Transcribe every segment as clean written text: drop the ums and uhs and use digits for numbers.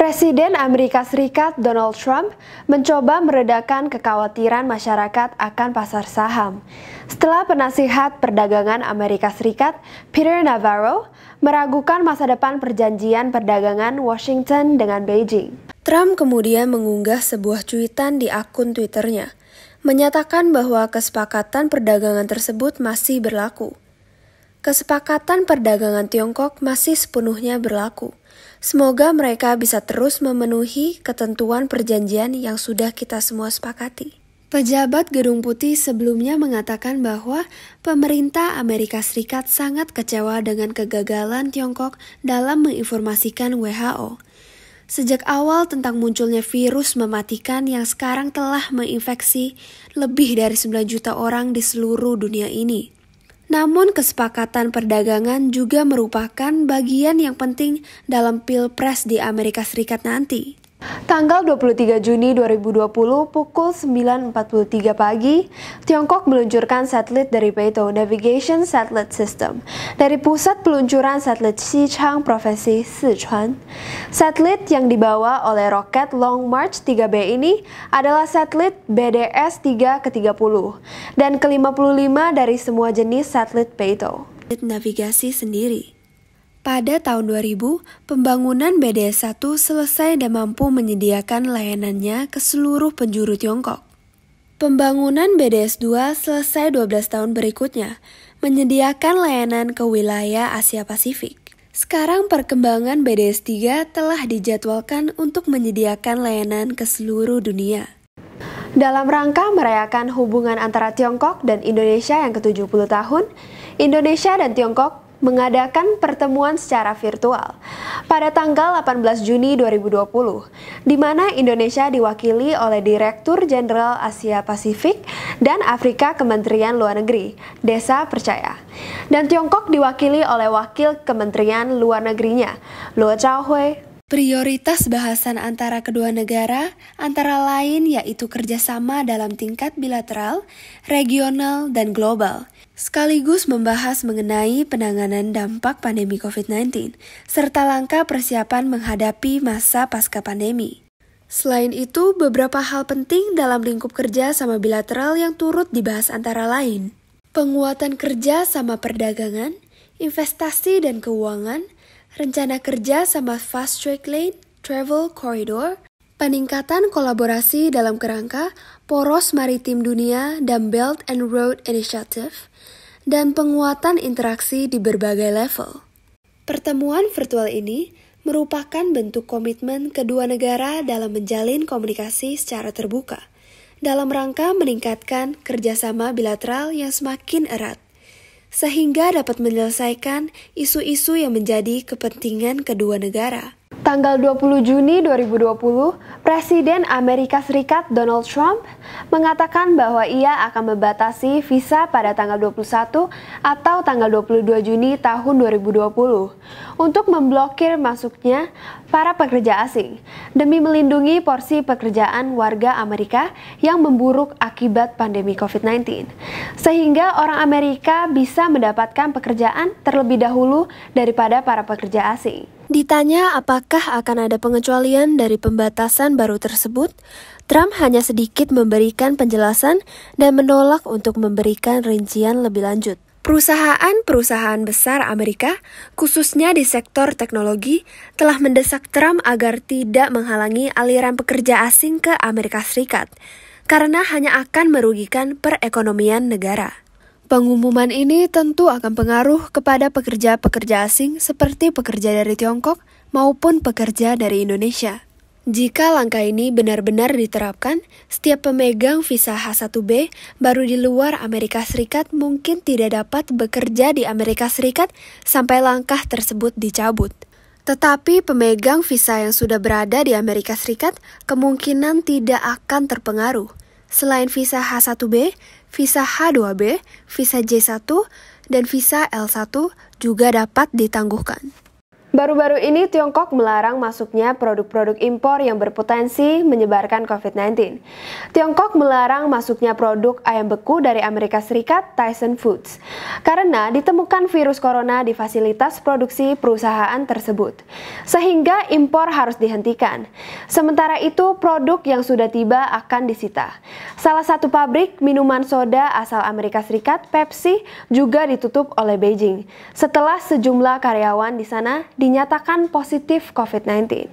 Presiden Amerika Serikat Donald Trump mencoba meredakan kekhawatiran masyarakat akan pasar saham setelah penasihat perdagangan Amerika Serikat Peter Navarro meragukan masa depan perjanjian perdagangan Washington dengan Beijing. Trump kemudian mengunggah sebuah cuitan di akun Twitternya, menyatakan bahwa kesepakatan perdagangan tersebut masih berlaku. Kesepakatan perdagangan Tiongkok masih sepenuhnya berlaku. Semoga mereka bisa terus memenuhi ketentuan perjanjian yang sudah kita semua sepakati. Pejabat Gedung Putih sebelumnya mengatakan bahwa pemerintah Amerika Serikat sangat kecewa dengan kegagalan Tiongkok dalam menginformasikan WHO. Sejak awal tentang munculnya virus mematikan yang sekarang telah menginfeksi lebih dari 9 juta orang di seluruh dunia ini. Namun kesepakatan perdagangan juga merupakan bagian yang penting dalam Pilpres di Amerika Serikat nanti. Tanggal 23 Juni 2020 pukul 9.43 pagi, Tiongkok meluncurkan satelit dari Beidou Navigation Satellite System dari Pusat Peluncuran Satelit Xichang Provinsi Sichuan. Satelit yang dibawa oleh roket Long March 3B ini adalah satelit BDS-3 ke-30 dan ke-55 dari semua jenis satelit Beidou navigasi sendiri. Pada tahun 2000, pembangunan BDS-1 selesai dan mampu menyediakan layanannya ke seluruh penjuru Tiongkok. Pembangunan BDS-2 selesai 12 tahun berikutnya, menyediakan layanan ke wilayah Asia Pasifik. Sekarang perkembangan BDS-3 telah dijadwalkan untuk menyediakan layanan ke seluruh dunia. Dalam rangka merayakan hubungan antara Tiongkok dan Indonesia yang ke-70 tahun, Indonesia dan Tiongkok mengadakan pertemuan secara virtual pada tanggal 18 Juni 2020, di mana Indonesia diwakili oleh Direktur Jenderal Asia Pasifik dan Afrika Kementerian Luar Negeri, Desa Percaya, dan Tiongkok diwakili oleh Wakil Kementerian Luar Negerinya, Luo Zhaohui. Prioritas bahasan antara kedua negara antara lain yaitu kerjasama dalam tingkat bilateral, regional, dan global, sekaligus membahas mengenai penanganan dampak pandemi COVID-19, serta langkah persiapan menghadapi masa pasca pandemi. Selain itu, beberapa hal penting dalam lingkup kerja sama bilateral yang turut dibahas antara lain: penguatan kerja sama perdagangan, investasi dan keuangan, rencana kerja sama Fast Track Lane, Travel Corridor, peningkatan kolaborasi dalam kerangka Poros Maritim Dunia dan Belt and Road Initiative, dan penguatan interaksi di berbagai level. Pertemuan virtual ini merupakan bentuk komitmen kedua negara dalam menjalin komunikasi secara terbuka, dalam rangka meningkatkan kerjasama bilateral yang semakin erat, sehingga dapat menyelesaikan isu-isu yang menjadi kepentingan kedua negara. Tanggal 20 Juni 2020, Presiden Amerika Serikat Donald Trump mengatakan bahwa ia akan membatasi visa pada tanggal 21 atau tanggal 22 Juni tahun 2020 untuk memblokir masuknya para pekerja asing demi melindungi porsi pekerjaan warga Amerika yang memburuk akibat pandemi COVID-19, sehingga orang Amerika bisa mendapatkan pekerjaan terlebih dahulu daripada para pekerja asing. Ditanya apakah akan ada pengecualian dari pembatasan baru tersebut, Trump hanya sedikit memberikan penjelasan dan menolak untuk memberikan rincian lebih lanjut. Perusahaan-perusahaan besar Amerika, khususnya di sektor teknologi, telah mendesak Trump agar tidak menghalangi aliran pekerja asing ke Amerika Serikat, karena hanya akan merugikan perekonomian negara. Pengumuman ini tentu akan pengaruh kepada pekerja-pekerja asing seperti pekerja dari Tiongkok maupun pekerja dari Indonesia. Jika langkah ini benar-benar diterapkan, setiap pemegang visa H1B baru di luar Amerika Serikat mungkin tidak dapat bekerja di Amerika Serikat sampai langkah tersebut dicabut. Tetapi pemegang visa yang sudah berada di Amerika Serikat kemungkinan tidak akan terpengaruh. Selain visa H1B, visa H2B, visa J1, dan visa L1 juga dapat ditangguhkan. Baru-baru ini Tiongkok melarang masuknya produk-produk impor yang berpotensi menyebarkan COVID-19. Tiongkok melarang masuknya produk ayam beku dari Amerika Serikat, Tyson Foods, karena ditemukan virus corona di fasilitas produksi perusahaan tersebut, sehingga impor harus dihentikan. Sementara itu, produk yang sudah tiba akan disita. Salah satu pabrik minuman soda asal Amerika Serikat, Pepsi, juga ditutup oleh Beijing, setelah sejumlah karyawan di sana dinyatakan positif COVID-19.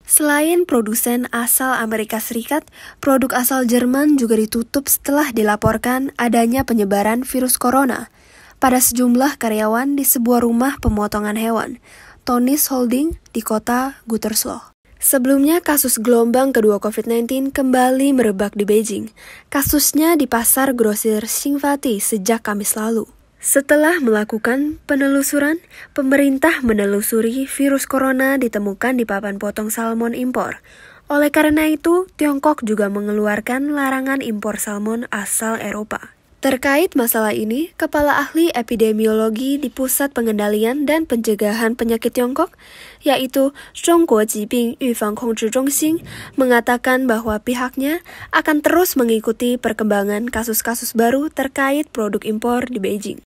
Selain produsen asal Amerika Serikat, produk asal Jerman juga ditutup setelah dilaporkan adanya penyebaran virus corona pada sejumlah karyawan di sebuah rumah pemotongan hewan, Tönnies Holding, di kota Gütersloh. Sebelumnya, kasus gelombang kedua COVID-19 kembali merebak di Beijing. Kasusnya di pasar grosir Xinfati sejak Kamis lalu. Setelah melakukan penelusuran, pemerintah menelusuri virus corona ditemukan di papan potong salmon impor. Oleh karena itu, Tiongkok juga mengeluarkan larangan impor salmon asal Eropa. Terkait masalah ini, Kepala Ahli Epidemiologi di Pusat Pengendalian dan Pencegahan Penyakit Tiongkok, yaitu Zhongguo Jibing Yufang Kongzhi Zhongxin, mengatakan bahwa pihaknya akan terus mengikuti perkembangan kasus-kasus baru terkait produk impor di Beijing.